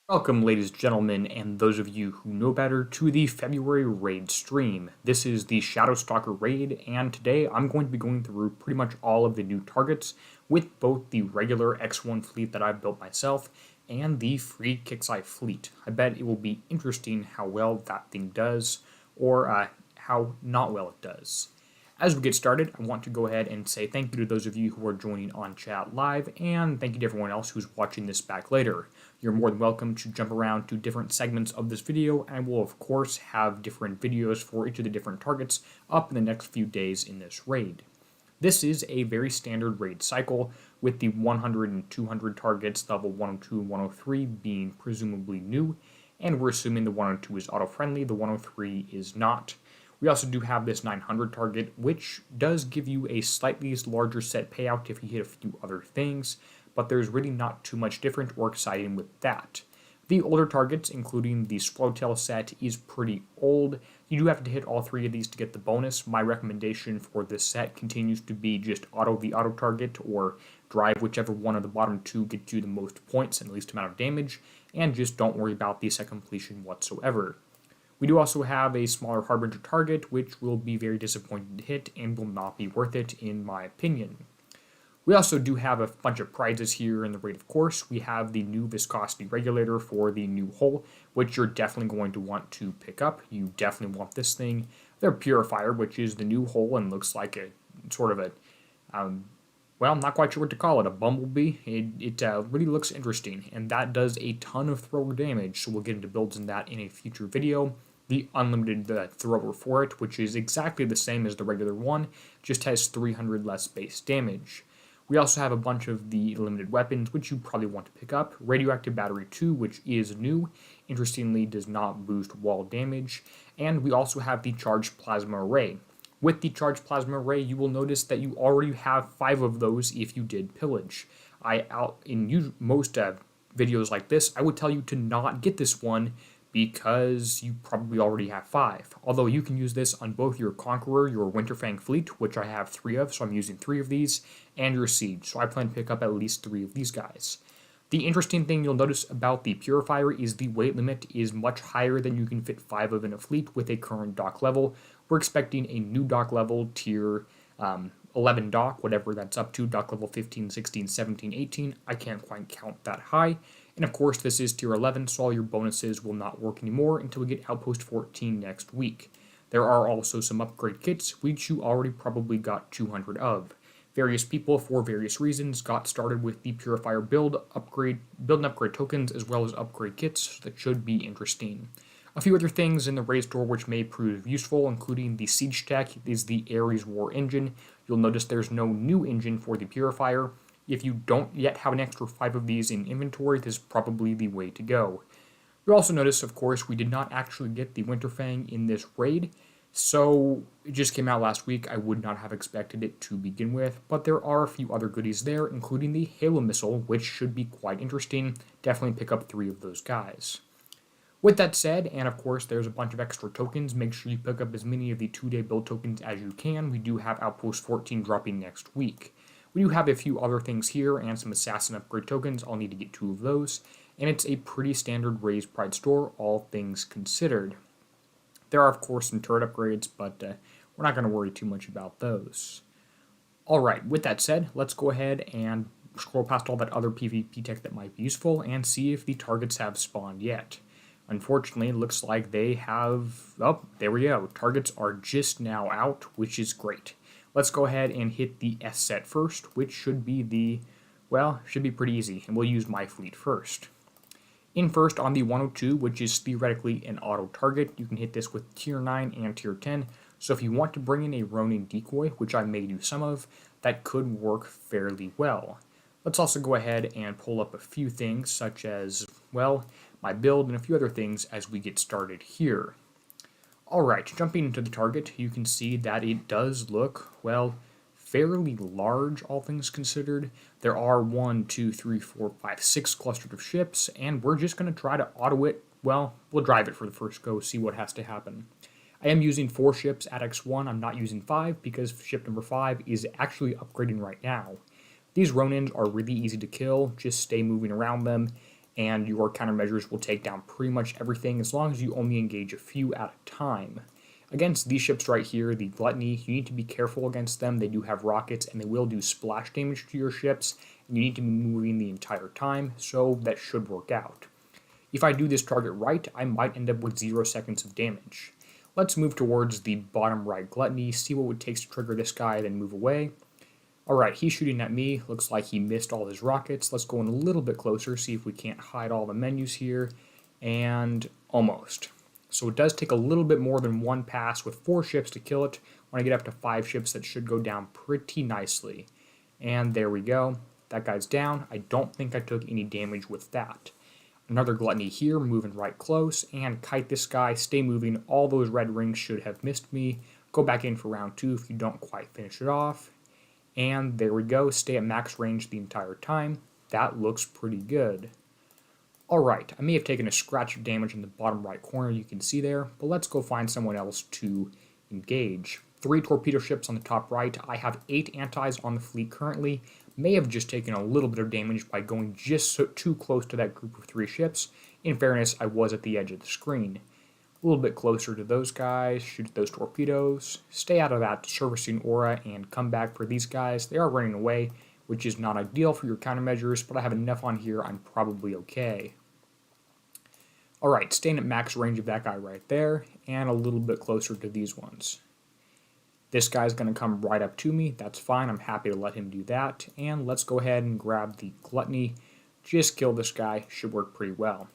Welcome, ladies and gentlemen, and those of you who know better, to the February raid stream. This is the Shadow Stalker raid, and today I'm going to be going through pretty much all of the new targets with both the regular X1 fleet that I've built myself and the free Kixeye fleet. I bet it will be interesting how well that thing does, or how not well it does. As we get started, I want to go ahead and say thank you to those of you who are joining on chat live, and thank you to everyone else who's watching this back later. You're more than welcome to jump around to different segments of this video, and I will of course have different videos for each of the different targets up in the next few days in this raid. This is a very standard raid cycle, with the 100 and 200 targets, level 102 and 103, being presumably new, and we're assuming the 102 is auto-friendly, the 103 is not. We also do have this 900 target, which does give you a slightly larger set payout if you hit a few other things, but there's really not too much different or exciting with that. The older targets, including the Swallowtail set, is pretty old. You do have to hit all three of these to get the bonus. My recommendation for this set continues to be just auto the auto target, or drive whichever one of the bottom two gets you the most points and least amount of damage, and just don't worry about the set completion whatsoever. We do also have a smaller Harbinger target, which will be very disappointing to hit and will not be worth it, in my opinion. We also do have a bunch of prizes here in the raid, of course. We have the new viscosity regulator for the new hull, which you're definitely going to want to pick up. You definitely want this thing. Their purifier, which is the new hull and looks like a sort of a, well, I'm not quite sure what to call it, a bumblebee. It really looks interesting, and that does a ton of thrower damage, so we'll get into builds in that in a future video. The unlimited thrower for it, which is exactly the same as the regular one, just has 300 less base damage. We also have a bunch of the limited weapons, which you probably want to pick up. Radioactive Battery 2, which is new, interestingly does not boost wall damage. And we also have the Charged Plasma Array. With the Charged Plasma Array, you will notice that you already have 5 of those if you did pillage. In most videos like this, I would tell you to not get this one because you probably already have 5. Although you can use this on both your Conqueror, your Winterfang fleet, which I have 3 of, so I'm using 3 of these, and your Siege, so I plan to pick up at least 3 of these guys. The interesting thing you'll notice about the Purifier is the weight limit is much higher than you can fit 5 of in a fleet with a current dock level. We're expecting a new dock level, tier 11 dock, whatever that's up to, dock level 15, 16, 17, 18. I can't quite count that high. And of course, this is tier 11, so all your bonuses will not work anymore until we get Outpost 14 next week. There are also some upgrade kits, which you already probably got 200 of. Various people, for various reasons, got started with the Purifier build and upgrade tokens, as well as upgrade kits that should be interesting. A few other things in the raid store which may prove useful, including the Siege Tech is the Ares War engine. You'll notice there's no new engine for the Purifier. If you don't yet have an extra 5 of these in inventory, this is probably the way to go. You'll also notice, of course, we did not actually get the Winterfang in this raid, so it just came out last week. I would not have expected it to begin with, but there are a few other goodies there, including the Halo Missile, which should be quite interesting. Definitely pick up 3 of those guys. With that said, and of course there's a bunch of extra tokens, make sure you pick up as many of the 2-day build tokens as you can. We do have Outpost 14 dropping next week. We do have a few other things here and some assassin upgrade tokens. I'll need to get 2 of those. And it's a pretty standard raised pride store, all things considered. There are, of course, some turret upgrades, but we're not going to worry too much about those. Alright, with that said, let's go ahead and scroll past all that other PvP tech that might be useful and see if the targets have spawned yet. Unfortunately, it looks like they have... Oh, there we go. Targets are just now out, which is great. Let's go ahead and hit the S set first, which should be should be pretty easy, and we'll use my fleet first. In first on the 102, which is theoretically an auto target, you can hit this with tier 9 and tier 10, so if you want to bring in a Ronin decoy, which I may do some of, that could work fairly well. Let's also go ahead and pull up a few things, such as, well, my build and a few other things as we get started here. Alright, jumping into the target, you can see that it does look, well, fairly large, all things considered. There are 1, 2, 3, 4, 5, 6 clusters of ships, and we're just going to try to auto it. Well, we'll drive it for the first go, see what has to happen. I am using 4 ships at X1, I'm not using 5, because ship number 5 is actually upgrading right now. These Ronins are really easy to kill, just stay moving around them, and your countermeasures will take down pretty much everything as long as you only engage a few at a time. Against these ships right here, the Gluttony, you need to be careful against them. They do have rockets and they will do splash damage to your ships, and you need to be moving the entire time, so that should work out. If I do this target right, I might end up with 0 seconds of damage. Let's move towards the bottom right Gluttony, see what it takes to trigger this guy, then move away. Alright, he's shooting at me. Looks like he missed all his rockets. Let's go in a little bit closer, see if we can't hide all the menus here. And almost. So it does take a little bit more than one pass with 4 ships to kill it. When I get up to 5 ships, that should go down pretty nicely. And there we go. That guy's down. I don't think I took any damage with that. Another Gluttony here, moving right close, and kite this guy, stay moving. All those red rings should have missed me. Go back in for round 2 if you don't quite finish it off. And there we go, stay at max range the entire time. That looks pretty good. Alright, I may have taken a scratch of damage in the bottom right corner you can see there, but let's go find someone else to engage. 3 torpedo ships on the top right. I have 8 antis on the fleet currently. May have just taken a little bit of damage by going just too close to that group of 3 ships. In fairness, I was at the edge of the screen. A little bit closer to those guys, shoot those torpedoes, stay out of that servicing aura, and come back for these guys. They are running away, which is not ideal for your countermeasures, but I have enough on here, I'm probably okay. Alright, staying at max range of that guy right there, and a little bit closer to these ones. This guy's going to come right up to me, that's fine, I'm happy to let him do that, and let's go ahead and grab the Gluttony, just kill this guy, should work pretty well.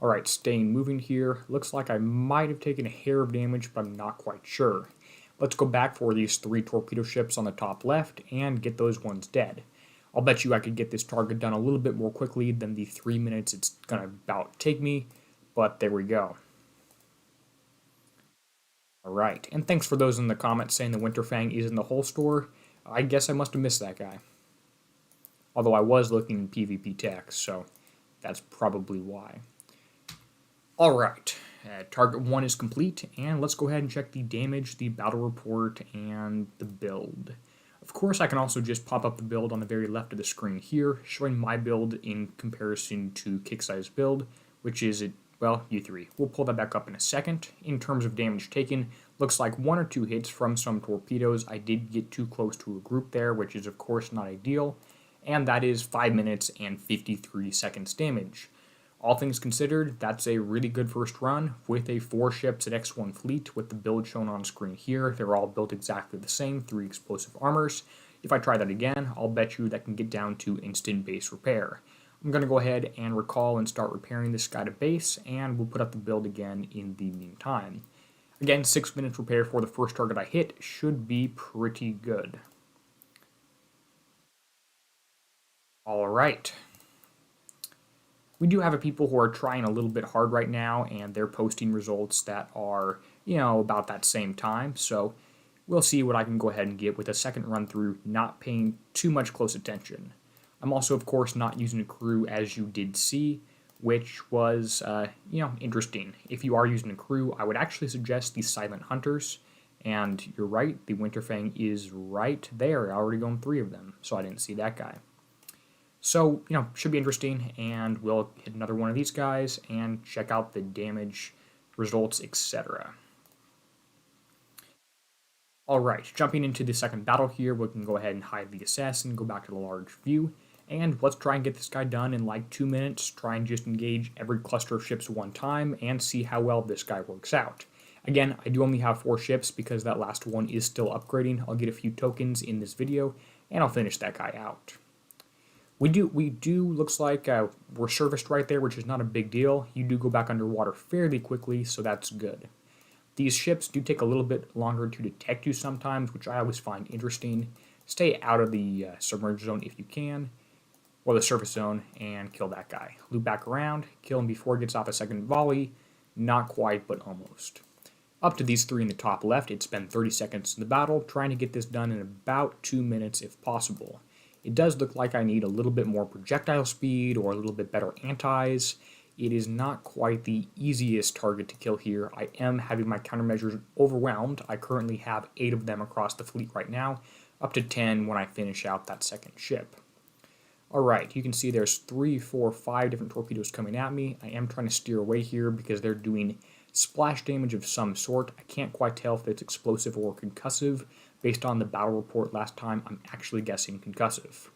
Alright, staying moving here. Looks like I might have taken a hair of damage, but I'm not quite sure. Let's go back for these 3 torpedo ships on the top left and get those ones dead. I'll bet you I could get this target done a little bit more quickly than the 3 minutes it's going to about take me, but there we go. Alright, and thanks for those in the comments saying the Winterfang is in the whole store. I guess I must have missed that guy. Although I was looking in PvP text, so that's probably why. Alright, target 1 is complete, and let's go ahead and check the damage, the battle report, and the build. Of course, I can also just pop up the build on the very left of the screen here, showing my build in comparison to Kixeye's build, which is, well, U3. We'll pull that back up in a second. In terms of damage taken, looks like 1 or 2 hits from some torpedoes. I did get too close to a group there, which is of course not ideal, and that is 5 minutes and 53 seconds damage. All things considered, that's a really good first run with a 4 ships at X1 fleet with the build shown on screen here. They're all built exactly the same, 3 explosive armors. If I try that again, I'll bet you that can get down to instant base repair. I'm going to go ahead and recall and start repairing this guy to base, and we'll put up the build again in the meantime. Again, 6 minutes repair for the first target I hit should be pretty good. Alright. We do have people who are trying a little bit hard right now, and they're posting results that are, about that same time, so we'll see what I can go ahead and get with a second run through, not paying too much close attention. I'm also, of course, not using a crew, as you did see, which was, interesting. If you are using a crew, I would actually suggest the Silent Hunters, and you're right, the Winterfang is right there. I already gone 3 of them, so I didn't see that guy. So, should be interesting, and we'll hit another one of these guys and check out the damage results, etc. Alright, jumping into the second battle here, we can go ahead and hide the assassin, go back to the large view, and let's try and get this guy done in like 2 minutes, try and just engage every cluster of ships one time, and see how well this guy works out. Again, I do only have 4 ships because that last one is still upgrading. I'll get a few tokens in this video, and I'll finish that guy out. We do, looks like we're serviced right there, which is not a big deal. You do go back underwater fairly quickly, so that's good. These ships do take a little bit longer to detect you sometimes, which I always find interesting. Stay out of the submerged zone if you can, or the surface zone, and kill that guy. Loop back around, kill him before he gets off a second volley. Not quite, but almost. Up to these 3 in the top left, it's been 30 seconds in the battle, trying to get this done in about 2 minutes if possible. It does look like I need a little bit more projectile speed or a little bit better antis. It is not quite the easiest target to kill here. I am having my countermeasures overwhelmed. I currently have 8 of them across the fleet right now, up to 10 when I finish out that second ship. Alright, you can see there's 3, 4, 5 different torpedoes coming at me. I am trying to steer away here because they're doing splash damage of some sort. I can't quite tell if it's explosive or concussive. Based on the battle report last time, I'm actually guessing concussive.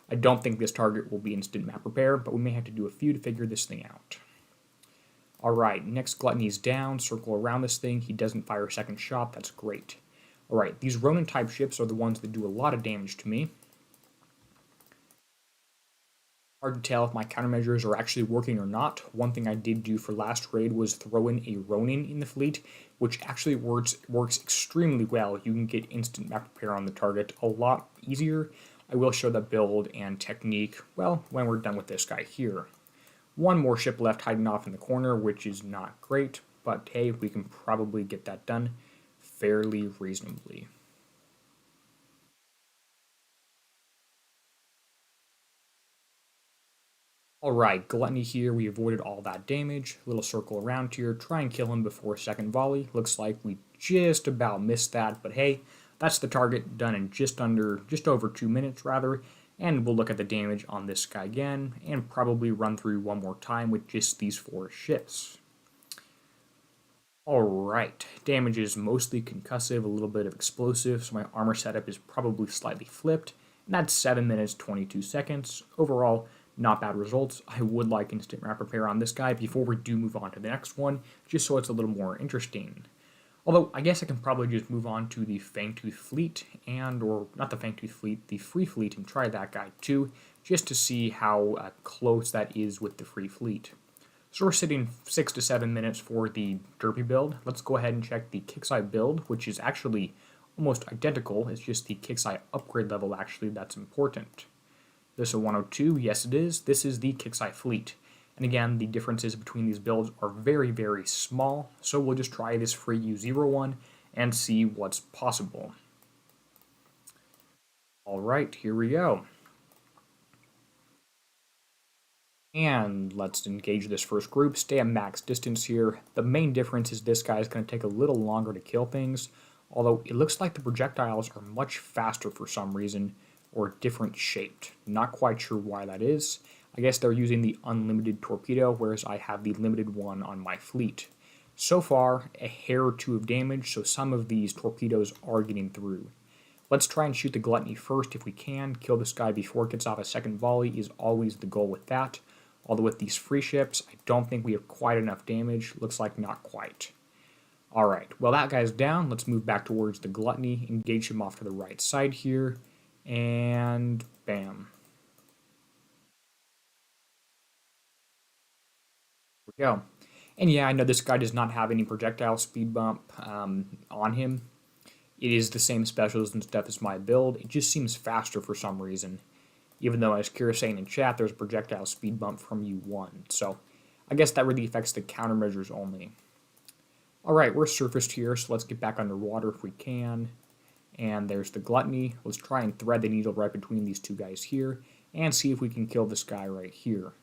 I don't think this target will be instant map repair, but we may have to do a few to figure this thing out. Alright, next Gluttony's down, circle around this thing. He doesn't fire a second shot, that's great. Alright, these Ronin type ships are the ones that do a lot of damage to me. Hard to tell if my countermeasures are actually working or not. One thing I did do for last raid was throw in a Ronin in the fleet, which actually works extremely well. You can get instant map repair on the target a lot easier. I will show that build and technique, well, when we're done with this guy here. One more ship left hiding off in the corner, which is not great, but hey, we can probably get that done fairly reasonably. Alright, Gluttony here, we avoided all that damage. Little circle around here, try and kill him before a second volley. Looks like we just about missed that, but hey, that's the target done in just over 2 minutes rather. And we'll look at the damage on this guy again, and probably run through one more time with just these 4 ships. Alright, damage is mostly concussive, a little bit of explosive, so my armor setup is probably slightly flipped. And that's 7 minutes, 22 seconds. Overall, not bad results. I would like instant map repair on this guy before we do move on to the next one, just so it's a little more interesting. Although, I guess I can probably just move on to the Fangtooth Fleet, or not the Fangtooth Fleet, the Free Fleet, and try that guy too, just to see how close that is with the Free Fleet. So we're sitting 6 to 7 minutes for the Derpy build. Let's go ahead and check the Kixeye build, which is actually almost identical. It's just the Kixeye upgrade level actually that's important. This is a 102, yes it is. This is the Kixeye fleet. And again, the differences between these builds are very, very small, so we'll just try this free U01 and see what's possible. Alright, here we go. And let's engage this first group, stay at max distance here. The main difference is this guy is going to take a little longer to kill things, although it looks like the projectiles are much faster for some reason, or different shaped. Not quite sure why that is. I guess they're using the unlimited torpedo, whereas I have the limited one on my fleet. So far, a hair or two of damage, so some of these torpedoes are getting through. Let's try and shoot the Gluttony first if we can. Kill this guy before it gets off a second volley is always the goal with that. Although with these free ships, I don't think we have quite enough damage. Looks like not quite. Alright, well that guy's down. Let's move back towards the Gluttony. Engage him off to the right side here. And bam. There we go. And yeah, I know this guy does not have any projectile speed bump on him. It is the same specials and stuff as my build. It just seems faster for some reason. Even though, as Kira's saying in chat, there's a projectile speed bump from U1. So I guess that really affects the countermeasures only. Alright, we're surfaced here, so let's get back underwater if we can. And there's the Gluttony. Let's try and thread the needle right between these two guys here and see if we can kill this guy right here.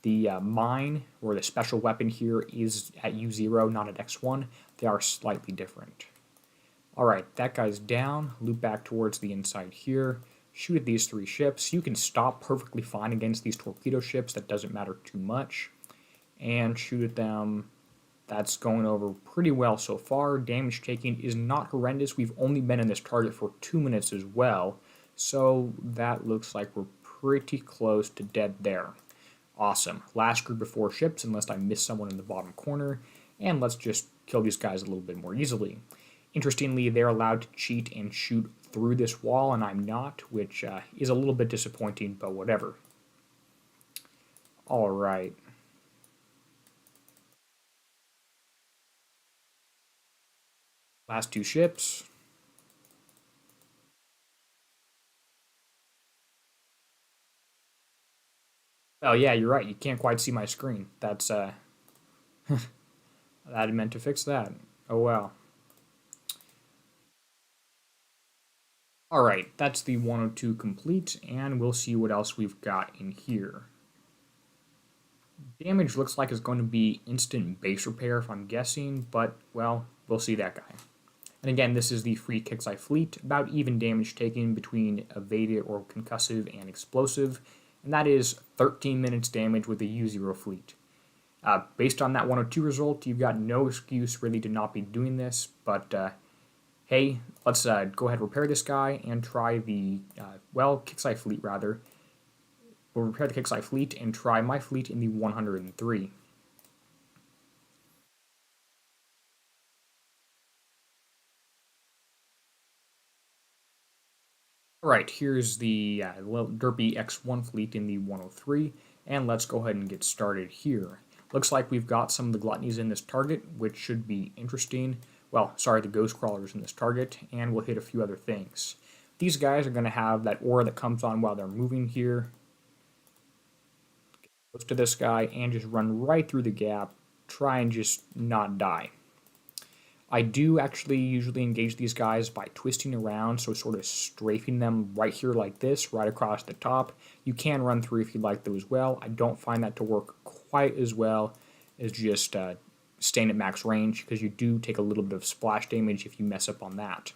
The mine, or the special weapon here, is at U0, not at X1. They are slightly different. Alright, that guy's down. Loop back towards the inside here. Shoot at these 3 ships. You can stop perfectly fine against these torpedo ships. That doesn't matter too much. And shoot at them. That's going over pretty well so far. Damage taking is not horrendous. We've only been in this target for 2 minutes as well. So that looks like we're pretty close to dead there. Awesome. Last group of 4 ships, unless I miss someone in the bottom corner. And let's just kill these guys a little bit more easily. Interestingly, they're allowed to cheat and shoot through this wall, and I'm not, which is a little bit disappointing, but whatever. Alright. Last 2 ships. Oh yeah, you're right, you can't quite see my screen. That's, I meant to fix that. Oh well. Alright, that's the 102 complete, and we'll see what else we've got in here. Damage looks like it's going to be instant base repair if I'm guessing, but, well, we'll see that guy. And again, this is the free Kixeye fleet, about even damage taken between evaded or concussive and explosive. and that is 13 minutes damage with a U0 fleet. Based on that 102 result, you've got no excuse really to not be doing this, but hey, let's go ahead and repair this guy and try the, Kixeye fleet rather. We'll repair the Kixeye fleet and try my fleet in the 103. Alright, here's the little derpy X1 fleet in the 103, and let's go ahead and get started here. Looks like we've got some of the gluttonies in this target, which should be interesting. Well, sorry, the ghost crawlers in this target, and we'll hit a few other things. These guys are going to have that aura that comes on while they're moving here. Get close to this guy and just run right through the gap. Try and just not die. I do actually usually engage these guys by twisting around, so sort of strafing them right here like this, right across the top. You can run through if you like though as well. I don't find that to work quite as well as just staying at max range, because you do take a little bit of splash damage if you mess up on that.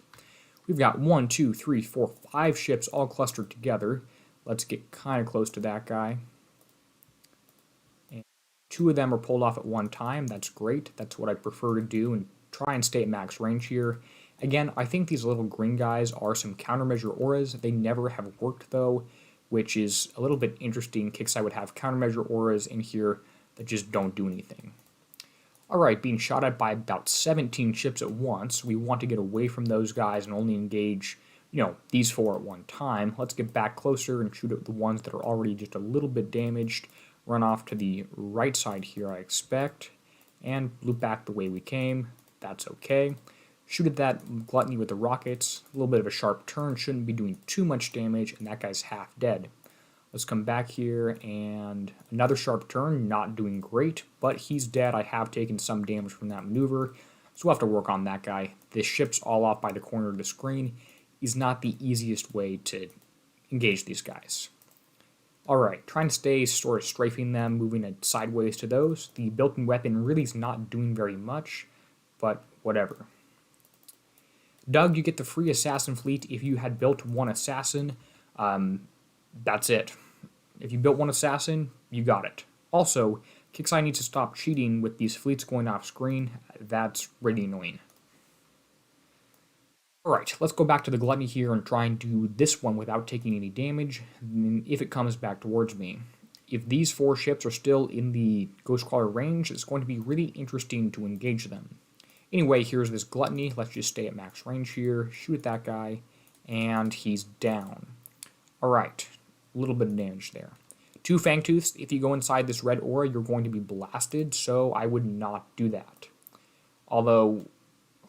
We've got 1, 2, 3, 4, 5 ships all clustered together. Let's get kind of close to that guy. And 2 of them are pulled off at one time. That's great. That's what I prefer to do, and try and stay at max range here. Again, I think these little green guys are some countermeasure auras. They never have worked though, which is a little bit interesting. Kixeye would have countermeasure auras in here that just don't do anything. Alright, being shot at by about 17 ships at once, we want to get away from those guys and only engage, these 4 at one time. Let's get back closer and shoot at the ones that are already just a little bit damaged. Run off to the right side here, I expect, and loop back the way we came. That's okay. Shoot at that gluttony with the rockets. A little bit of a sharp turn, shouldn't be doing too much damage, and that guy's half dead. Let's come back here, and another sharp turn, not doing great, but he's dead. I have taken some damage from that maneuver, so we'll have to work on that guy. This ship's all off by the corner of the screen. Is not the easiest way to engage these guys. Alright, trying to stay sort of strafing them, moving it sideways to those. The built-in weapon really is not doing very much, but whatever. Doug, you get the free assassin fleet if you had built 1 assassin. That's it. If you built 1 assassin, you got it. Also, Kixeye needs to stop cheating with these fleets going off screen. That's really annoying. Alright, let's go back to the gluttony here and try and do this one without taking any damage, if it comes back towards me. If these 4 ships are still in the Ghost Crawler range, it's going to be really interesting to engage them. Anyway, here's this gluttony. Let's just stay at max range here, shoot at that guy, and he's down. Alright, a little bit of damage there. 2 Fangtooths, if you go inside this red aura, you're going to be blasted, so I would not do that. Although,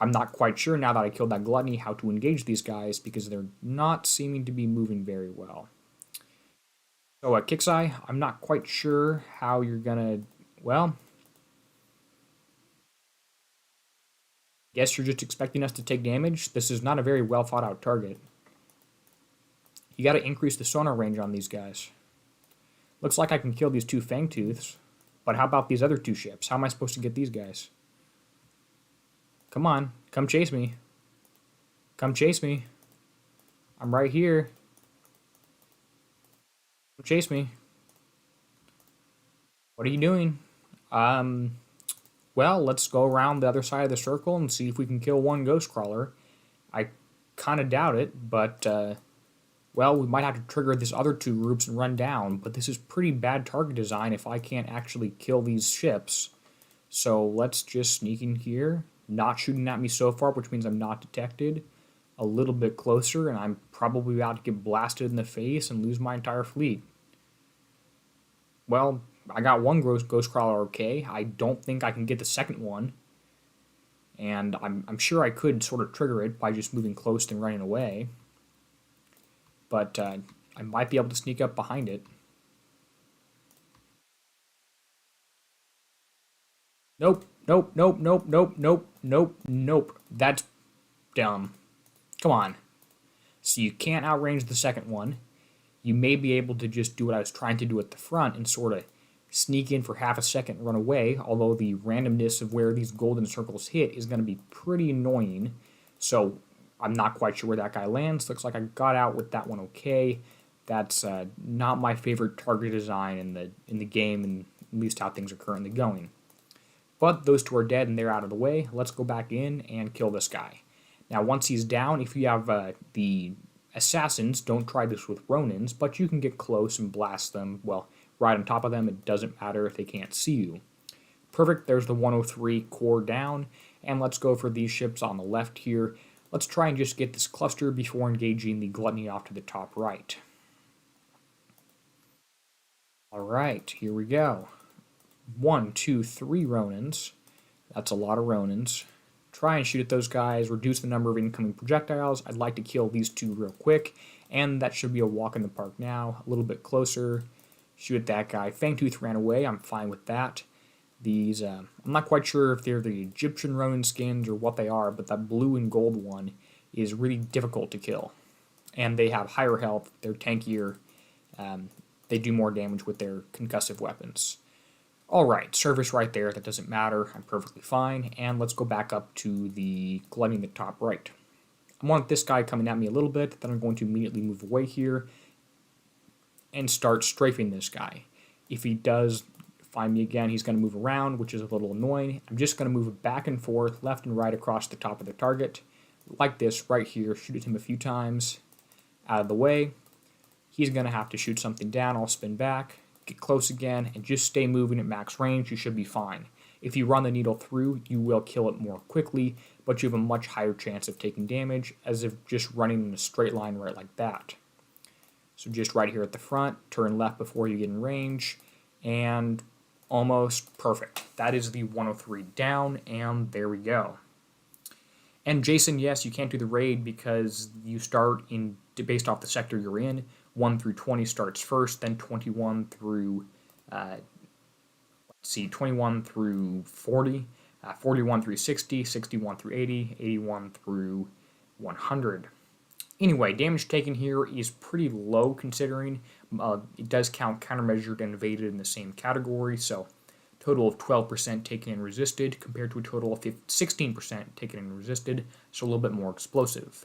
I'm not quite sure now that I killed that gluttony how to engage these guys, because they're not seeming to be moving very well. So, Kixeye, I'm not quite sure how you're gonna, guess you're just expecting us to take damage? This is not a very well thought out target. You gotta increase the sonar range on these guys. Looks like I can kill these 2 Fangtooths, but how about these other 2 ships? How am I supposed to get these guys? Come on, come chase me. Come chase me. I'm right here. Come chase me. What are you doing? Well, let's go around the other side of the circle and see if we can kill 1 Ghost Crawler. I kind of doubt it, but, we might have to trigger this other 2 groups and run down, but this is pretty bad target design if I can't actually kill these ships. So let's just sneak in here, not shooting at me so far, which means I'm not detected, a little bit closer, and I'm probably about to get blasted in the face and lose my entire fleet. Well, I got 1 Ghost Crawler okay. I don't think I can get the second one. And I'm sure I could sort of trigger it by just moving close and running away. But I might be able to sneak up behind it. Nope, nope, nope, nope, nope, nope, nope, nope. That's dumb. Come on. So you can't outrange the second one. You may be able to just do what I was trying to do at the front and sort of sneak in for half a second and run away, although the randomness of where these golden circles hit is going to be pretty annoying. So I'm not quite sure where that guy lands. Looks like I got out with that one okay. That's not my favorite target design in the game, and at least how things are currently going. But those two are dead and they're out of the way. Let's go back in and kill this guy. Now, once he's down, if you have the assassins, don't try this with Ronins, but you can get close and blast them, well, right on top of them. It doesn't matter if they can't see you. Perfect, there's the 103 core down, and let's go for these ships on the left here. Let's try and just get this cluster before engaging the gluttony off to the top right. Alright, here we go. 1, 2, 3 Ronins. That's a lot of Ronins. Try and shoot at those guys, reduce the number of incoming projectiles. I'd like to kill these two real quick, and that should be a walk in the park now. A little bit closer. Shoot at that guy. Fangtooth ran away. I'm fine with that. These, I'm not quite sure if they're the Egyptian Ronin skins or what they are, but that blue and gold one is really difficult to kill. And they have higher health. They're tankier. They do more damage with their concussive weapons. Alright, surface right there, that doesn't matter, I'm perfectly fine, and let's go back up to the gluttony in the top right. I want this guy coming at me a little bit, then I'm going to immediately move away here and start strafing this guy. If he does find me again, he's going to move around, which is a little annoying. I'm just going to move back and forth, left and right across the top of the target, like this right here, shoot at him a few times, out of the way. He's going to have to shoot something down, I'll spin back, get close again, and just stay moving at max range, you should be fine. If you run the needle through, you will kill it more quickly, but you have a much higher chance of taking damage, as if just running in a straight line right like that. So just right here at the front, turn left before you get in range, and almost perfect. That is the 103 down, and there we go. And Jason, yes, you can't do the raid because you start in based off the sector you're in. 1 through 20 starts first, then 21 through 21 through 40, 41 through 60, 61 through 80, 81 through 100. Anyway, damage taken here is pretty low considering it does count countermeasured and evaded in the same category, so total of 12% taken and resisted compared to a total of 16% taken and resisted, so a little bit more explosive.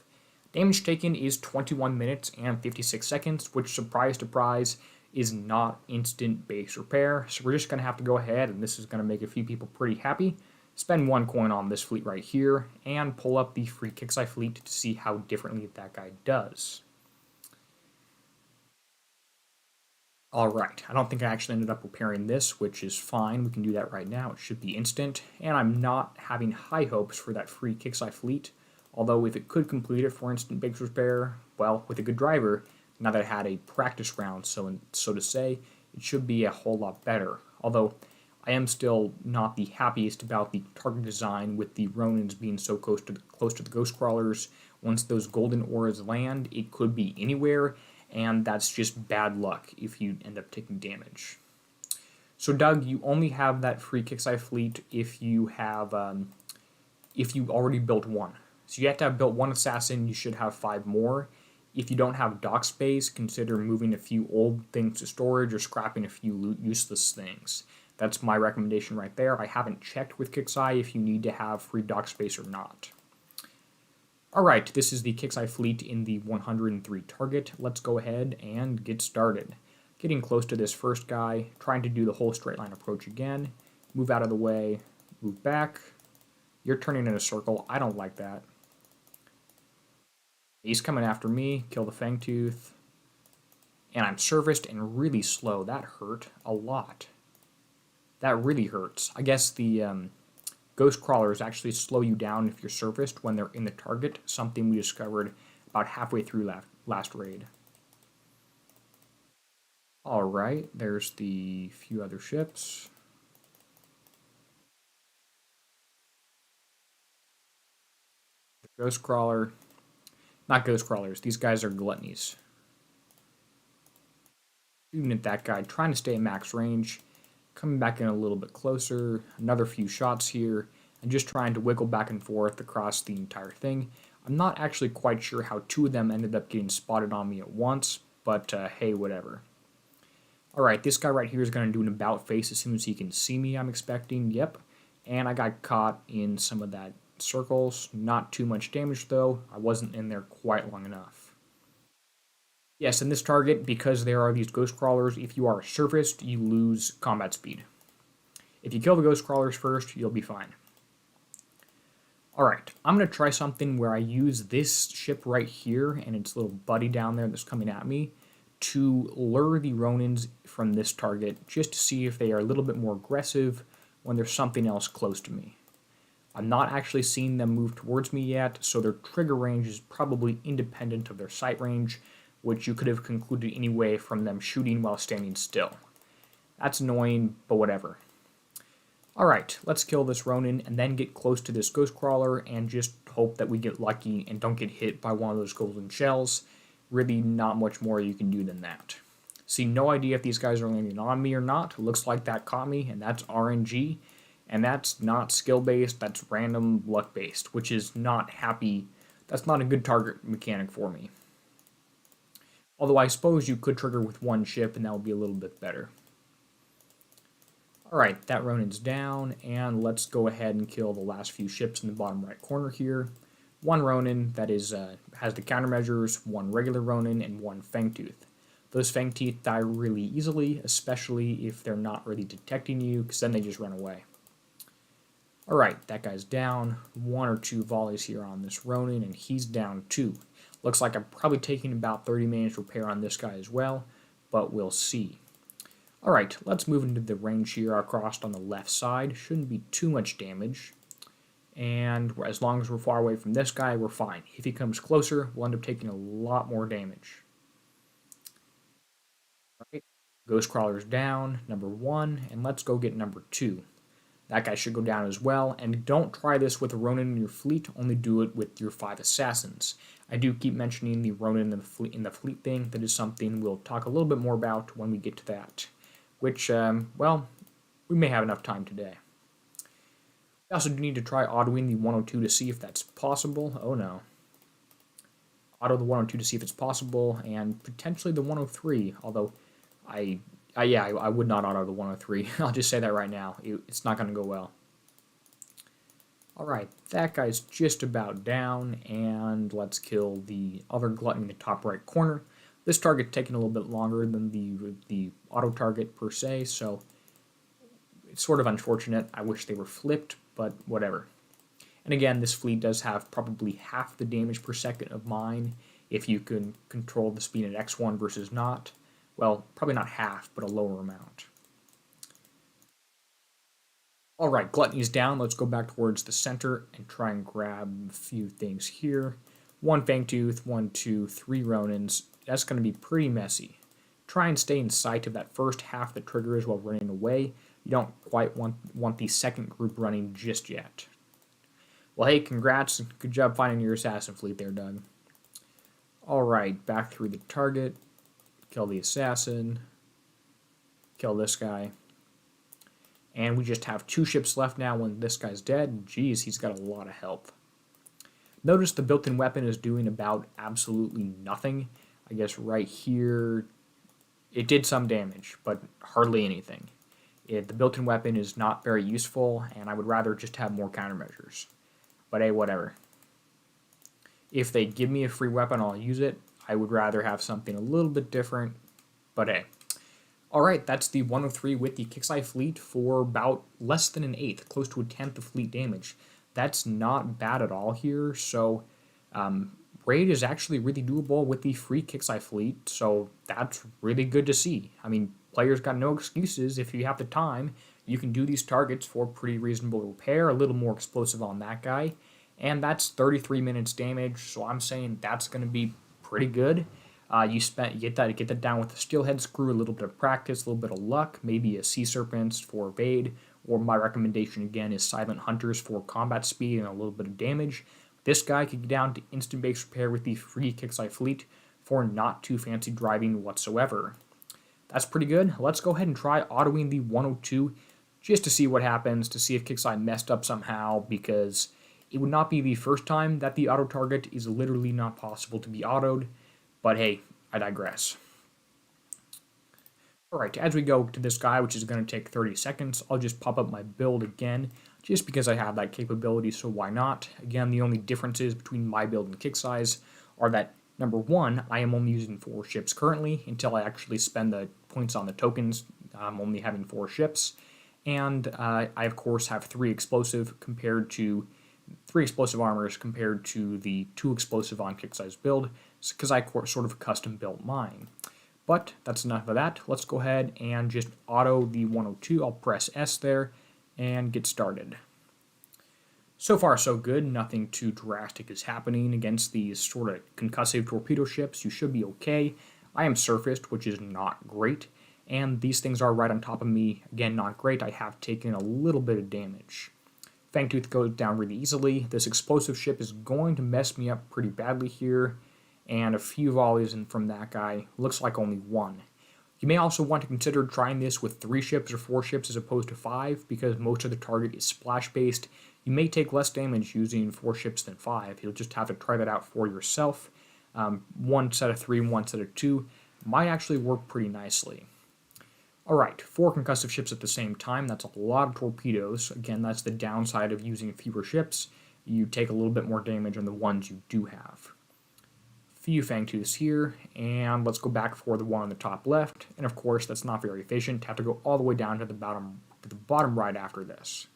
Damage taken is 21 minutes and 56 seconds, which, surprise, surprise, is not instant base repair. So we're just going to have to go ahead, and this is going to make a few people pretty happy. Spend 1 coin on this fleet right here, and pull up the free Kixeye fleet to see how differently that guy does. Alright, I don't think I actually ended up repairing this, which is fine. We can do that right now. It should be instant, and I'm not having high hopes for that free Kixeye fleet. Although if it could complete it for instant base repair, well, with a good driver, now that I had a practice round, so to say, it should be a whole lot better. Although I am still not the happiest about the target design with the Ronins being so close to the Ghost Crawlers. Once those golden auras land, it could be anywhere, and that's just bad luck if you end up taking damage. So Doug, you only have that free Kixeye fleet if you have if you already built one. So you have to have built 1 assassin, you should have 5 more. If you don't have dock space, consider moving a few old things to storage or scrapping a few useless things. That's my recommendation right there. I haven't checked with Kixeye if you need to have free dock space or not. Alright, this is the Kixeye fleet in the 103 target. Let's go ahead and get started. Getting close to this first guy, trying to do the whole straight line approach again. Move out of the way, move back. You're turning in a circle, I don't like that. He's coming after me, kill the Fangtooth. And I'm surfaced and really slow. That hurt a lot. That really hurts. I guess the Ghost Crawlers actually slow you down if you're surfaced when they're in the target, something we discovered about halfway through last raid. Alright, there's the few other ships. Ghost Crawler. Not Ghost Crawlers, these guys are Gluttonies. Shooting at that guy, trying to stay at max range. Coming back in a little bit closer, another few shots here, and just trying to wiggle back and forth across the entire thing. I'm not actually quite sure how 2 of them ended up getting spotted on me at once, but hey, whatever. Alright, this guy right here is going to do an about face as soon as he can see me, I'm expecting. Yep. And I got caught in some of that circles. Not too much damage, though. I wasn't in there quite long enough. Yes, in this target, because there are these ghost crawlers, if you are surfaced, you lose combat speed. If you kill the ghost crawlers first, you'll be fine. Alright, I'm going to try something where I use this ship right here and its little buddy down there that's coming at me to lure the Ronins from this target, just to see if they are a little bit more aggressive when there's something else close to me. I'm not actually seeing them move towards me yet, so their trigger range is probably independent of their sight range, which you could have concluded anyway from them shooting while standing still. That's annoying, but whatever. Alright, let's kill this Ronin and then get close to this ghost crawler and just hope that we get lucky and don't get hit by one of those golden shells. Really not much more you can do than that. See, no idea if these guys are landing on me or not. Looks like that caught me, and that's RNG. And that's not skill-based, that's random luck-based, which is not happy. That's not a good target mechanic for me. Although I suppose you could trigger with one ship, and that would be a little bit better. Alright, that Ronin's down, and let's go ahead and kill the last few ships in the bottom right corner here. One Ronin that is has the countermeasures, one regular Ronin, and one Fangtooth. Those Fangteeth die really easily, especially if they're not really detecting you, because then they just run away. Alright, that guy's down. One or two volleys here on this Ronin, and he's down too. Looks like I'm probably taking about 30 minutes repair on this guy as well, but we'll see. Alright, let's move into the range here across on the left side. Shouldn't be too much damage. And as long as we're far away from this guy, we're fine. If he comes closer, we'll end up taking a lot more damage. Alright, Ghost Crawler's down, number 1, and let's go get number 2. That guy should go down as well, and don't try this with a Ronin in your fleet, only do it with your 5 assassins. I do keep mentioning the Ronin in the fleet thing. That is something we'll talk a little bit more about when we get to that. Which, well, we may have enough time today. We also do need to try autoing the 102 to see if that's possible. Oh no. Auto the 102 to see if it's possible, and potentially the 103, although I would not auto the 103. I'll just say that right now. It's not going to go well. Alright, that guy's just about down, and let's kill the other glutton in the top right corner. This target's taking a little bit longer than the auto target per se, so it's sort of unfortunate. I wish they were flipped, but whatever. And again, this fleet does have probably half the damage per second of mine if you can control the speed at X1 versus not. Well, probably not half, but a lower amount. Alright, Gluttony's down. Let's go back towards the center and try and grab a few things here. 1 Fangtooth, 1, 2, 3 Ronins. That's going to be pretty messy. Try and stay in sight of that first half that triggers while running away. You don't quite want the second group running just yet. Well, hey, congrats. Good job finding your assassin fleet there, Doug. Alright, back through the target. Kill the assassin. Kill this guy. And we just have 2 ships left now when this guy's dead. Jeez, he's got a lot of health. Notice the built-in weapon is doing about absolutely nothing. I guess right here, it did some damage, but hardly anything. The built-in weapon is not very useful, and I would rather just have more countermeasures. But hey, whatever. If they give me a free weapon, I'll use it. I would rather have something a little bit different, but hey. Alright, that's the 103 with the Kixeye fleet for about less than an eighth, close to a tenth of fleet damage. That's not bad at all here, so raid is actually really doable with the free Kixeye fleet, so that's really good to see. I mean, players got no excuses. If you have the time, you can do these targets for pretty reasonable repair, a little more explosive on that guy, and that's 33 minutes damage, so I'm saying that's going to be pretty good. You get that down with a steelhead screw, a little bit of practice, a little bit of luck, maybe a sea serpents for evade, or my recommendation again is silent hunters for combat speed and a little bit of damage. This guy could get down to instant base repair with the free Kixeye fleet for not too fancy driving whatsoever. That's pretty good. Let's go ahead and try autoing the 102 just to see what happens, to see if Kixeye messed up somehow, because it would not be the first time that the auto target is literally not possible to be autoed. But hey, I digress. Alright, as we go to this guy, which is going to take 30 seconds, I'll just pop up my build again, just because I have that capability, so why not? Again, the only differences between my build and Kixeye's are that Number one, I am only using 4 ships currently until I actually spend the points on the tokens. I'm only having 4 ships. And I, of course, have 3 explosive armors compared to the 2 explosive on Kixeye's build, because I sort of custom built mine. But that's enough of that. Let's go ahead and just auto the 102. I'll press S there and get started. So far, so good. Nothing too drastic is happening against these sort of concussive torpedo ships. You should be okay. I am surfaced, which is not great. And these things are right on top of me. Again, not great. I have taken a little bit of damage. Fangtooth goes down really easily. This explosive ship is going to mess me up pretty badly here. And a few volleys in from that guy. Looks like only 1. You may also want to consider trying this with 3 ships or 4 ships as opposed to 5, because most of the target is splash-based. You may take less damage using 4 ships than 5. You'll just have to try that out for yourself. 1 set of 3 and 1 set of 2 might actually work pretty nicely. Alright, 4 concussive ships at the same time. That's a lot of torpedoes. Again, that's the downside of using fewer ships. You take a little bit more damage on the ones you do have. Few Fangtooths here, and let's go back for the one on the top left. And of course, that's not very efficient. Have to go all the way down to the bottom right after this.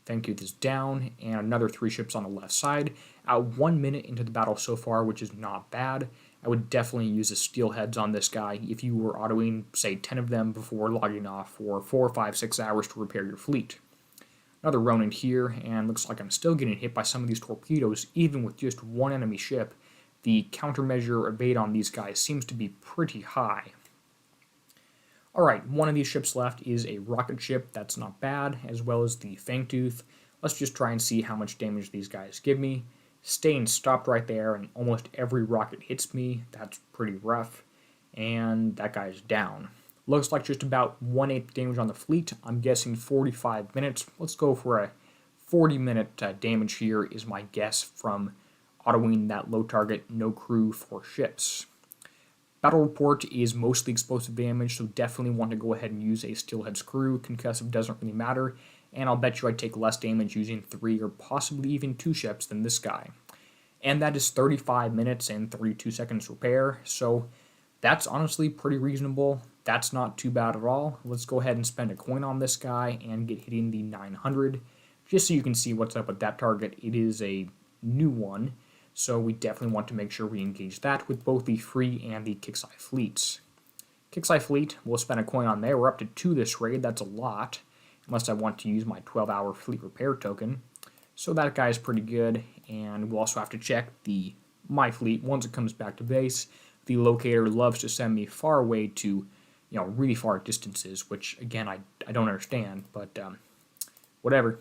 Fangtooth is down, and another 3 ships on the left side. At 1 minute into the battle so far, which is not bad. I would definitely use the steelheads on this guy if you were autoing, say, 10 of them before logging off for 4, 5, 6 hours to repair your fleet. Another Ronin here, and looks like I'm still getting hit by some of these torpedoes, even with just 1 enemy ship. The countermeasure evade on these guys seems to be pretty high. Alright, one of these ships left is a rocket ship. That's not bad, as well as the Fangtooth. Let's just try and see how much damage these guys give me. Staying stopped right there, and almost every rocket hits me. That's pretty rough. And that guy's down. Looks like just about 1/8 damage on the fleet. I'm guessing 45 minutes. Let's go for a 40-minute damage here is my guess from autoing that low target, no crew for ships. Battle report is mostly explosive damage, so definitely want to go ahead and use a steelhead's crew. Concussive doesn't really matter, and I'll bet you I'd take less damage using 3 or possibly even 2 ships than this guy. And that is 35 minutes and 32 seconds repair, so that's honestly pretty reasonable. That's not too bad at all. Let's go ahead and spend a coin on this guy and get hitting the 900, just so you can see what's up with that target. It is a new one, so we definitely want to make sure we engage that with both the free and the Kixeye fleets. Kixeye fleet, we'll spend a coin on there. We're up to 2 this raid. That's a lot, unless I want to use my 12-hour fleet repair token. So that guy's pretty good, and we'll also have to check my fleet once it comes back to base. The locator loves to send me far away to, really far distances, which, again, I don't understand, but whatever.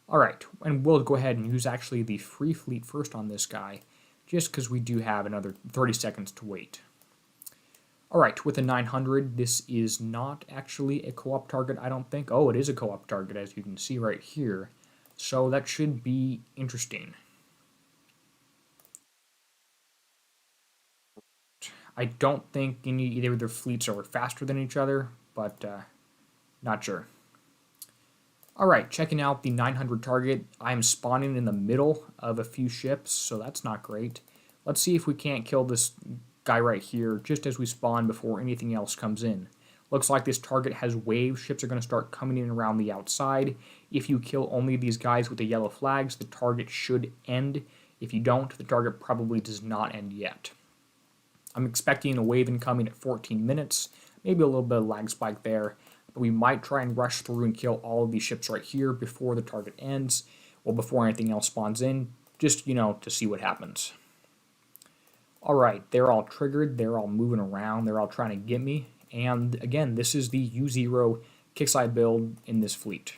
Alright, and we'll go ahead and use actually the free fleet first on this guy, just because we do have another 30 seconds to wait. Alright, with a 900, this is not actually a co-op target, I don't think. Oh, it is a co-op target, as you can see right here. So that should be interesting. I don't think either of their fleets are faster than each other, but not sure. Alright, checking out the 900 target. I'm spawning in the middle of a few ships, so that's not great. Let's see if we can't kill this guy right here just as we spawn before anything else comes in. Looks like this target has waves. Ships are going to start coming in around the outside. If you kill only these guys with the yellow flags, the target should end. If you don't, the target probably does not end yet. I'm expecting a wave incoming at 14 minutes. Maybe a little bit of lag spike there. But we might try and rush through and kill all of these ships right here before the target ends. Well, before anything else spawns in. Just, to see what happens. Alright, they're all triggered. They're all moving around. They're all trying to get me. And again, this is the U0 Kixeye build in this fleet.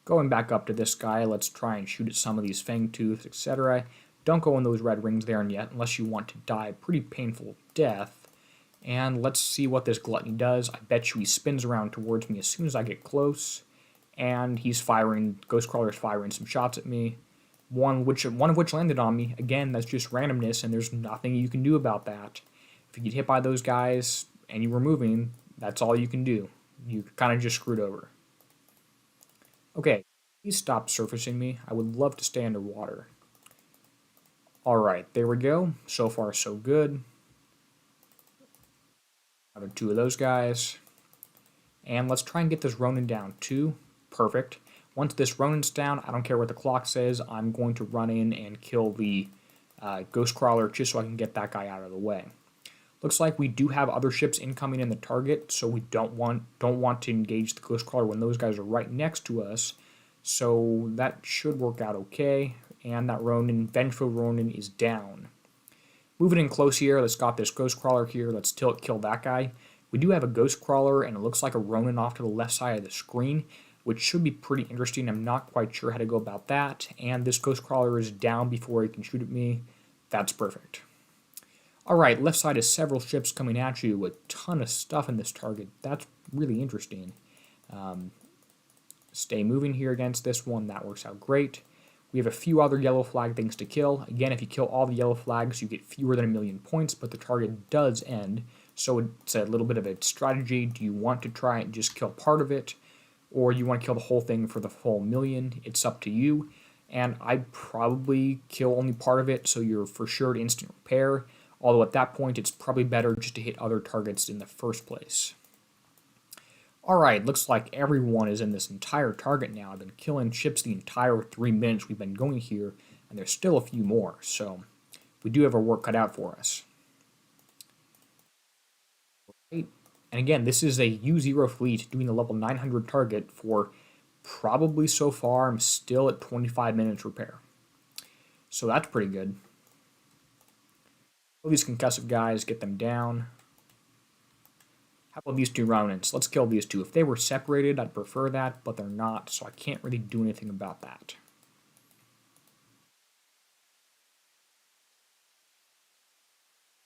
Going back up to this guy, let's try and shoot at some of these Fangtooths, etc. Don't go in those red rings there and yet, unless you want to die a pretty painful death. And let's see what this gluttony does. I bet you he spins around towards me as soon as I get close. And he's firing, Ghostcrawler's firing some shots at me. One of which landed on me. Again, that's just randomness, and there's nothing you can do about that. If you get hit by those guys and you were moving, that's all you can do. You kind of just screwed over. Okay, please stop surfacing me. I would love to stay underwater. Alright, there we go. So far, so good. Another two of those guys. And let's try and get this Ronin down too. Perfect. Once this Ronin's down, I don't care what the clock says, I'm going to run in and kill the Ghost Crawler just so I can get that guy out of the way. Looks like we do have other ships incoming in the target, so we don't want to engage the Ghost Crawler when those guys are right next to us. So that should work out okay. And that Ronin, Vengeful Ronin, is down. Moving in close here, let's got this Ghost Crawler here. Let's kill that guy. We do have a Ghost Crawler, and it looks like a Ronin off to the left side of the screen, which should be pretty interesting. I'm not quite sure how to go about that. And this Ghost Crawler is down before he can shoot at me. That's perfect. Alright, left side is several ships coming at you, a ton of stuff in this target. That's really interesting. Stay moving here against this one. That works out great. We have a few other yellow flag things to kill. Again, if you kill all the yellow flags, you get fewer than 1,000,000 points, but the target does end. So it's a little bit of a strategy. Do you want to try and just kill part of it, or you want to kill the whole thing for the full 1,000,000? It's up to you. And I'd probably kill only part of it, so you're for sure to instant repair. Although at that point, it's probably better just to hit other targets in the first place. Alright, looks like everyone is in this entire target now. I've been killing ships the entire 3 minutes we've been going here, and there's still a few more, so we do have our work cut out for us. Right. And again, this is a U0 fleet doing the level 900 target for probably so far. I'm still at 25 minutes repair. So that's pretty good. Kill these concussive guys, get them down. How about these two Ronins? Let's kill these two. If they were separated, I'd prefer that, but they're not, so I can't really do anything about that.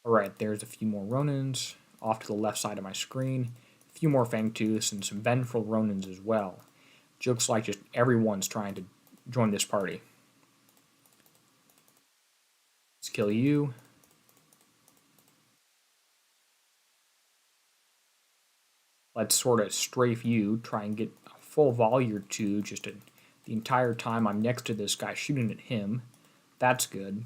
Alright, there's a few more Ronins off to the left side of my screen. A few more Fangtooths and some Vengeful Ronins as well. It looks like just everyone's trying to join this party. Let's kill you. Let's sort of strafe you, try and get a full volley or two just the entire time I'm next to this guy shooting at him. That's good.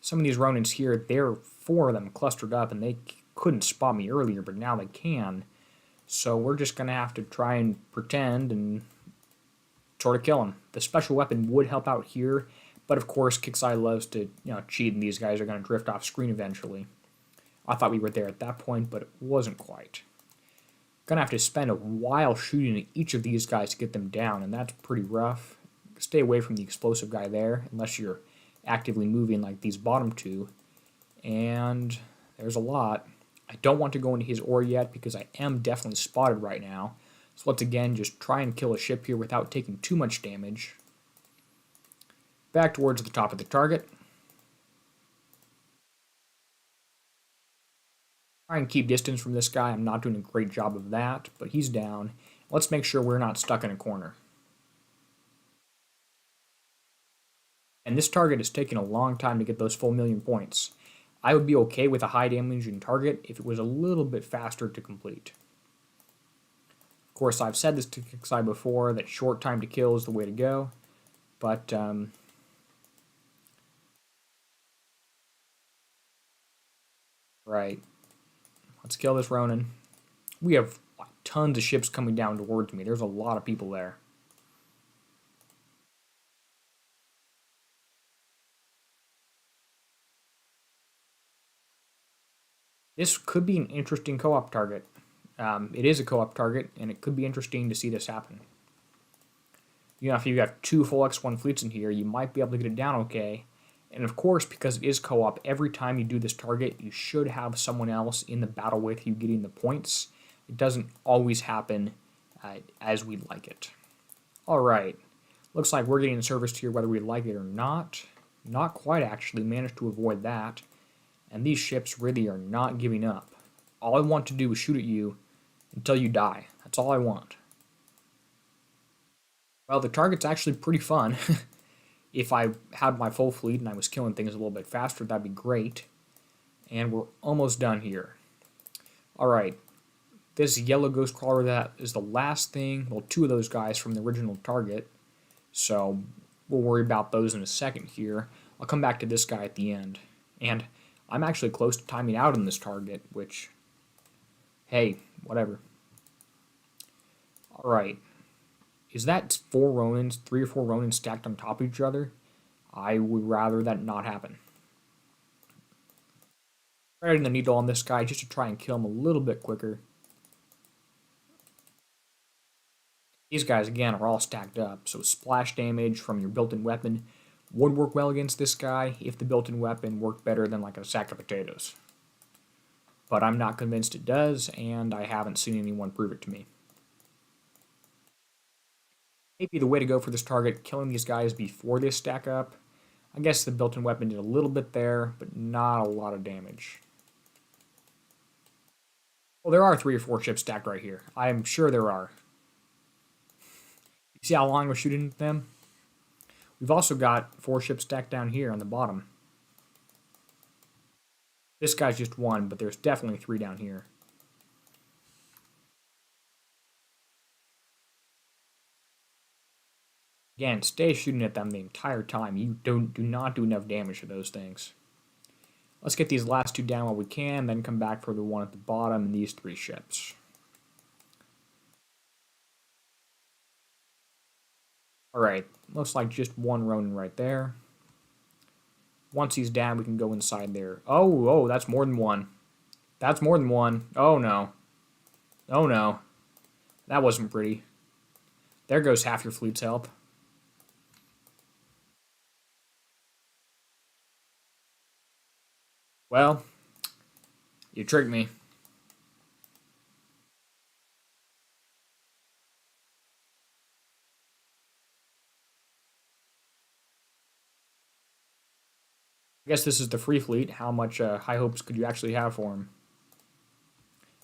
Some of these Ronins here, there are 4 of them clustered up, and they couldn't spot me earlier, but now they can. So we're just going to have to try and pretend and sort of kill them. The special weapon would help out here, but of course Kixeye loves to cheat, and these guys are going to drift off screen eventually. I thought we were there at that point, but it wasn't quite. Gonna have to spend a while shooting at each of these guys to get them down, and that's pretty rough. Stay away from the explosive guy there, unless you're actively moving like these bottom two. And there's a lot. I don't want to go into his ore yet because I am definitely spotted right now. So let's again just try and kill a ship here without taking too much damage. Back towards the top of the target. Try and keep distance from this guy. I'm not doing a great job of that, but he's down. Let's make sure we're not stuck in a corner. And this target is taking a long time to get those full 1,000,000 points. I would be okay with a high damaging target if it was a little bit faster to complete. Of course, I've said this to Kixeye before, that short time to kill is the way to go, but right. Let's kill this Ronin. We have tons of ships coming down towards me. There's a lot of people there. This could be an interesting co-op target. It is a co-op target, and it could be interesting to see this happen. If you have 2 full X1 fleets in here, you might be able to get it down okay. And of course, because it is co-op, every time you do this target, you should have someone else in the battle with you getting the points. It doesn't always happen as we'd like it. Alright, looks like we're getting serviced here whether we like it or not. Not quite, actually. Managed to avoid that. And these ships really are not giving up. All I want to do is shoot at you until you die. That's all I want. Well, the target's actually pretty fun. If I had my full fleet and I was killing things a little bit faster, that'd be great. And we're almost done here. Alright, this yellow ghost crawler, that is the last thing, well, 2 of those guys from the original target. So we'll worry about those in a second here. I'll come back to this guy at the end. And I'm actually close to timing out on this target, which, hey, whatever. Alright. Is that 4 Ronins, 3 or 4 Ronins stacked on top of each other? I would rather that not happen. Threading the needle on this guy just to try and kill him a little bit quicker. These guys, again, are all stacked up, so splash damage from your built-in weapon would work well against this guy if the built-in weapon worked better than like a sack of potatoes. But I'm not convinced it does, and I haven't seen anyone prove it to me. Maybe the way to go for this target, killing these guys before they stack up. I guess the built-in weapon did a little bit there, but not a lot of damage. Well, there are 3 or 4 ships stacked right here. I am sure there are. You see how long we're shooting at them? We've also got 4 ships stacked down here on the bottom. This guy's just 1, but there's definitely 3 down here. Again, stay shooting at them the entire time. You do not do enough damage to those things. Let's get these last 2 down while we can, then come back for the one at the bottom and these 3 ships. Alright, looks like just 1 Ronin right there. Once he's down, we can go inside there. Oh, that's more than 1. That's more than 1. Oh, no. Oh, no. That wasn't pretty. There goes half your fleet's health. Well, you tricked me. I guess this is the free fleet. How much high hopes could you actually have for him?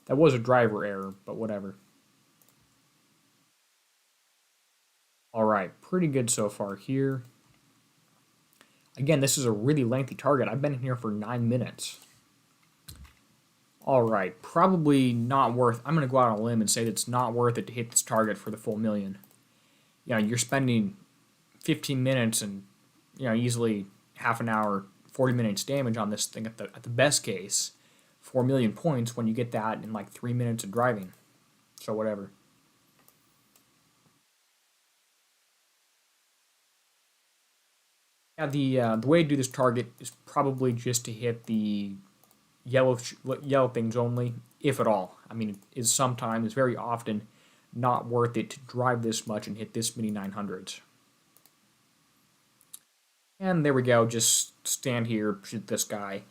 That was a driver error, but whatever. Alright, pretty good so far here. Again, this is a really lengthy target. I've been in here for 9 minutes. Alright, probably not worth... I'm going to go out on a limb and say that it's not worth it to hit this target for the full million. You know, you're spending 15 minutes and, you know, easily half an hour, 40 minutes damage on this thing at the best case. 4 million points when you get that in like 3 minutes of driving. So whatever. Yeah, the way to do this target is probably just to hit the yellow things only, if at all. I mean, it is sometimes, very often, not worth it to drive this much and hit this many 900s. And there we go, just stand here, shoot this guy.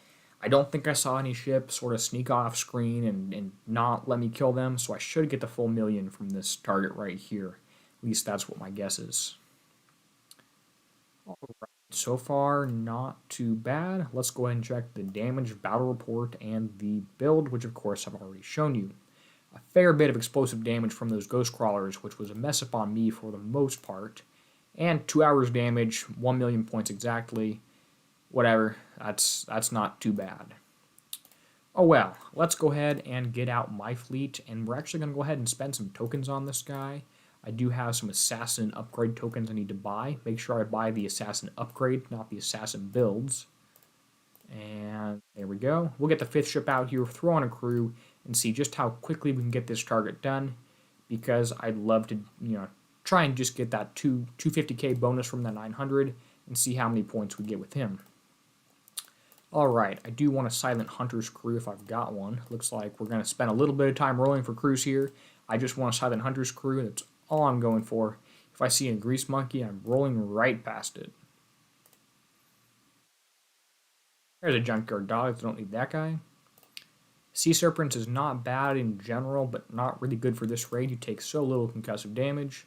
I don't think I saw any ships sort of sneak off screen and not let me kill them, so I should get the full million from this target right here. At least that's what my guess is. Alright, so far not too bad. Let's go ahead and check the damage, battle report, and the build, which of course I've already shown you. A fair bit of explosive damage from those ghost crawlers, which was a mess up on me for the most part. And 2 hours damage, 1 million points exactly. Whatever, that's not too bad. Oh well, let's go ahead and get out my fleet, and we're actually going to go ahead and spend some tokens on this guy. I do have some assassin upgrade tokens I need to buy. Make sure I buy the assassin upgrade, not the assassin builds. And there we go. We'll get the 5th ship out here, throw on a crew, and see just how quickly we can get this target done. Because I'd love to, you know, try and just get that 250k bonus from the 900 and see how many points we get with him. Alright, I do want a Silent Hunter's crew if I've got one. Looks like we're going to spend a little bit of time rolling for crews here. I just want a Silent Hunter's crew, that's all I'm going for. If I see a Grease Monkey, I'm rolling right past it. There's a Junkyard Dog, don't need that guy. Sea Serpents is not bad in general, but not really good for this raid. You take so little concussive damage.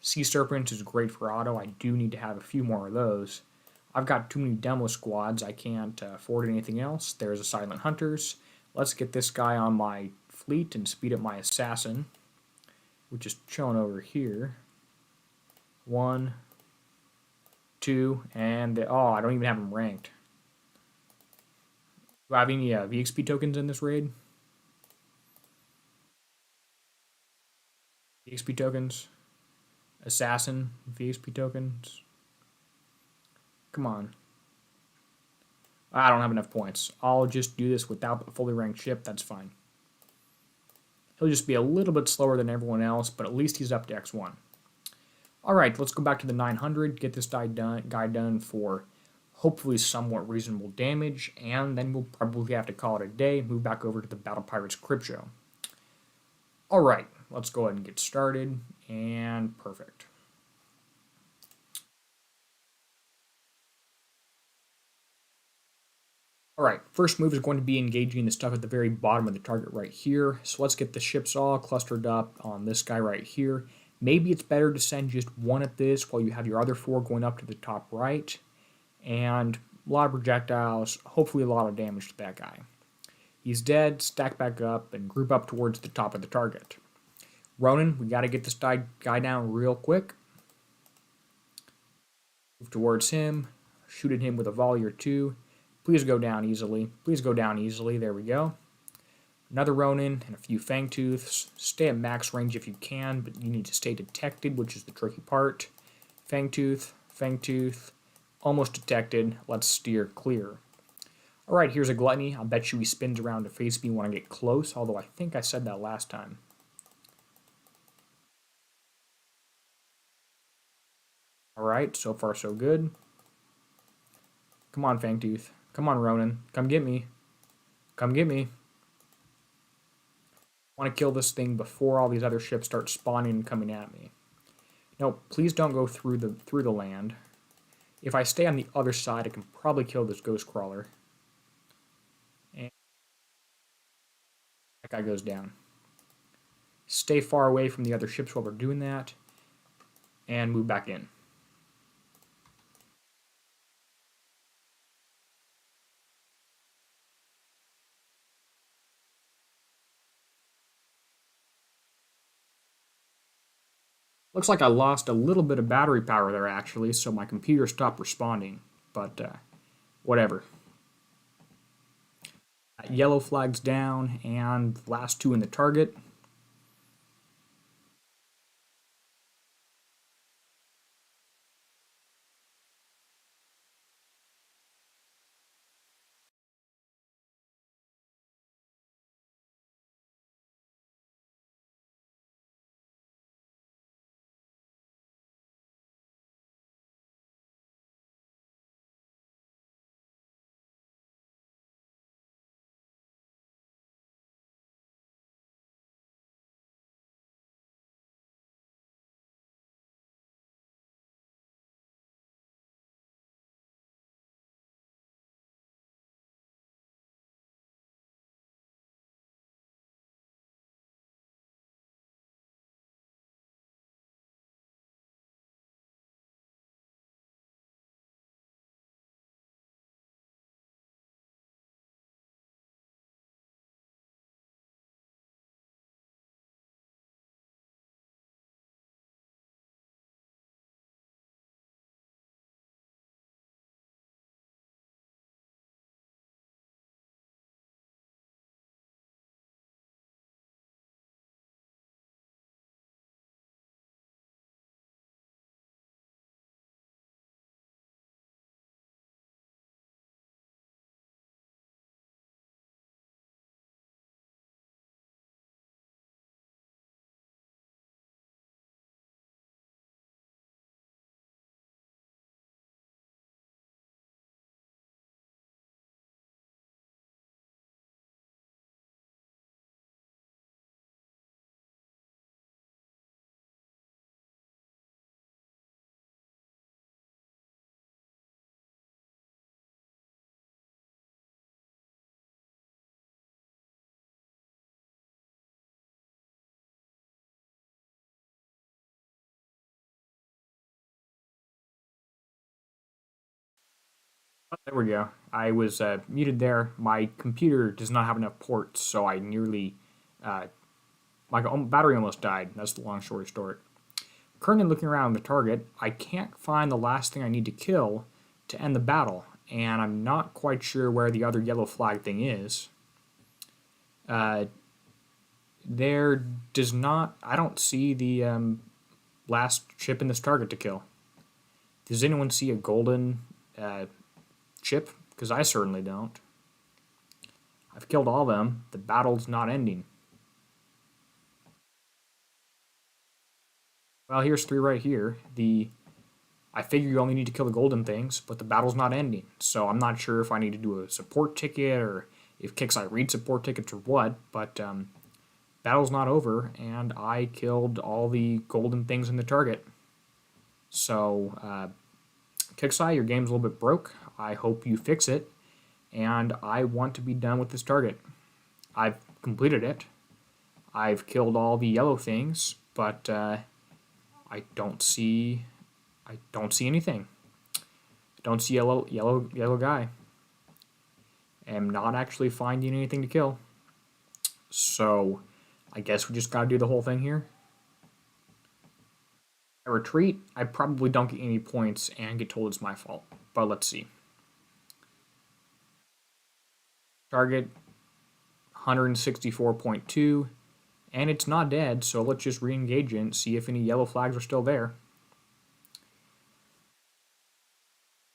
Sea Serpents is great for auto. I do need to have a few more of those. I've got too many demo squads. I can't afford anything else. There's a Silent Hunters. Let's get this guy on my fleet and speed up my assassin, which is chilling over here. 1, 2, and oh, I don't even have him ranked. Do I have any VXP tokens in this raid? VXP tokens. Assassin VXP tokens. Come on. I don't have enough points. I'll just do this without a fully ranked ship. That's fine. He'll just be a little bit slower than everyone else, but at least he's up to X1. All right, let's go back to the 900, get this guy done for hopefully somewhat reasonable damage, and then we'll probably have to call it a day, move back over to the Battle Pirates Crypt Show. All right, let's go ahead and get started, and perfect. All right, first move is going to be engaging the stuff at the very bottom of the target right here. So let's get the ships all clustered up on this guy right here. Maybe it's better to send just one at this while you have your other 4 going up to the top right. And a lot of projectiles, hopefully a lot of damage to that guy. He's dead, stack back up, and group up towards the top of the target. Ronin, we got to get this guy down real quick. Move towards him, shoot at him with a volley or 2. Please go down easily. Please go down easily. There we go. Another Ronin and a few Fangtooths. Stay at max range if you can, but you need to stay detected, which is the tricky part. Fangtooth, Fangtooth, almost detected. Let's steer clear. Alright, here's a Gluttony. I'll bet you he spins around to face me when I get close, although I think I said that last time. Alright, so far so good. Come on, Fangtooth. Come on, Ronin. Come get me. Come get me. I want to kill this thing before all these other ships start spawning and coming at me. No, please don't go through the land. If I stay on the other side, I can probably kill this ghost crawler. And that guy goes down. Stay far away from the other ships while they're doing that. And move back in. Looks like I lost a little bit of battery power there, actually, so my computer stopped responding. But, whatever. Yellow flag's down, and last 2 in the target. Oh, there we go. I was muted there. My computer does not have enough ports, so I nearly... my battery almost died. That's the long story short. Currently looking around the target, I can't find the last thing I need to kill to end the battle, and I'm not quite sure where the other yellow flag thing is. There does not... I don't see the last ship in this target to kill. Does anyone see a golden chip? because I certainly don't. I've killed all of them. The battle's not ending. Well, here's 3 right here. I figure you only need to kill the golden things, but the battle's not ending. So I'm not sure if I need to do a support ticket or if Kixeye reads support tickets or what, but battle's not over, and I killed all the golden things in the target. So, Kixeye, your game's a little bit broke. I hope you fix it, and I want to be done with this target. I've completed it. I've killed all the yellow things, but I don't see anything. I don't see yellow guy. Am not actually finding anything to kill. So I guess we just gotta do the whole thing here. I retreat. I probably don't get any points and get told it's my fault. But let's see. Target 164.2, and it's not dead, so let's just re-engage it and see if any yellow flags are still there.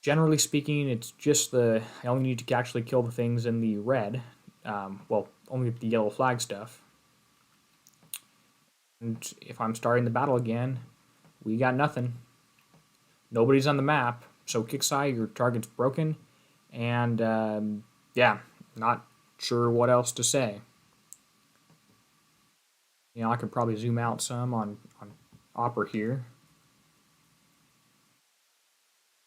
Generally speaking, it's just I only need to actually kill the things in the red. Well, only the yellow flag stuff. And if I'm starting the battle again, we got nothing. Nobody's on the map, so Kixeye, your target's broken, and yeah, not sure what else to say. You know, I could probably zoom out some on Opera here.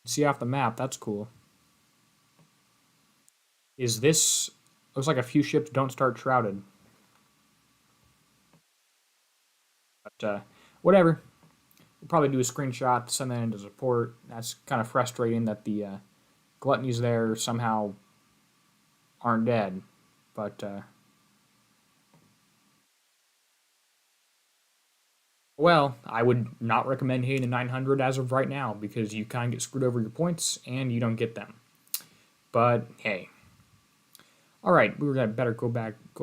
See off the map, that's cool. Is this... Looks like a few ships don't start shrouded. But, whatever. We'll probably do a screenshot, send that into support. That's kind of frustrating that the gluttonies there somehow aren't dead. But, well, I would not recommend hitting the 900 as of right now because you kind of get screwed over your points and you don't get them. But, hey. Alright, we're going to better go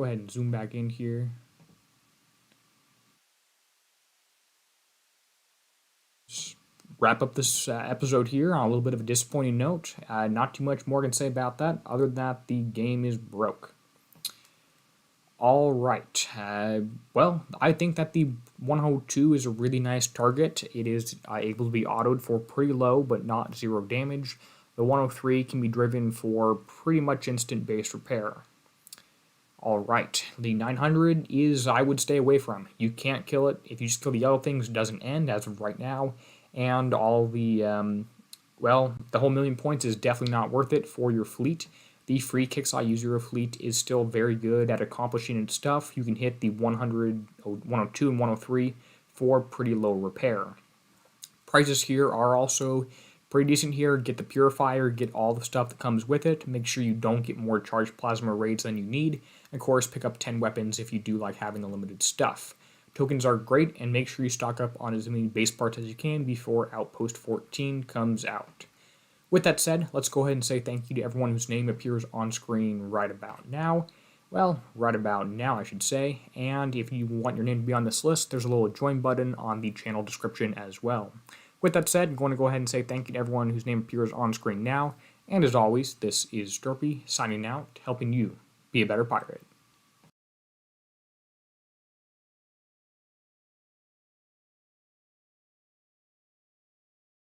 ahead and zoom back in here. Just wrap up this episode here on a little bit of a disappointing note. Not too much more can say about that, other than that the game is broke. Alright, well, I think that the 102 is a really nice target. It is able to be autoed for pretty low, but not 0 damage. The 103 can be driven for pretty much instant base repair. Alright, the 900 is, I would stay away from. You can't kill it. If you just kill the yellow things, it doesn't end as of right now. And all the, well, the whole 1,000,000 points is definitely not worth it for your fleet. The free Kixeye user fleet is still very good at accomplishing its stuff. You can hit the 100, 102, and 103 for pretty low repair. Prices here are also pretty decent here. Get the Purifier, get all the stuff that comes with it. Make sure you don't get more charged plasma raids than you need. Of course, pick up 10 weapons if you do like having the limited stuff. Tokens are great, and make sure you stock up on as many base parts as you can before Outpost 14 comes out. With that said, let's go ahead and say thank you to everyone whose name appears on screen right about now. Well, right about now, I should say. And if you want your name to be on this list, there's a little join button on the channel description as well. With that said, I'm going to go ahead and say thank you to everyone whose name appears on screen now. And as always, this is Derpy signing out, helping you be a better pirate.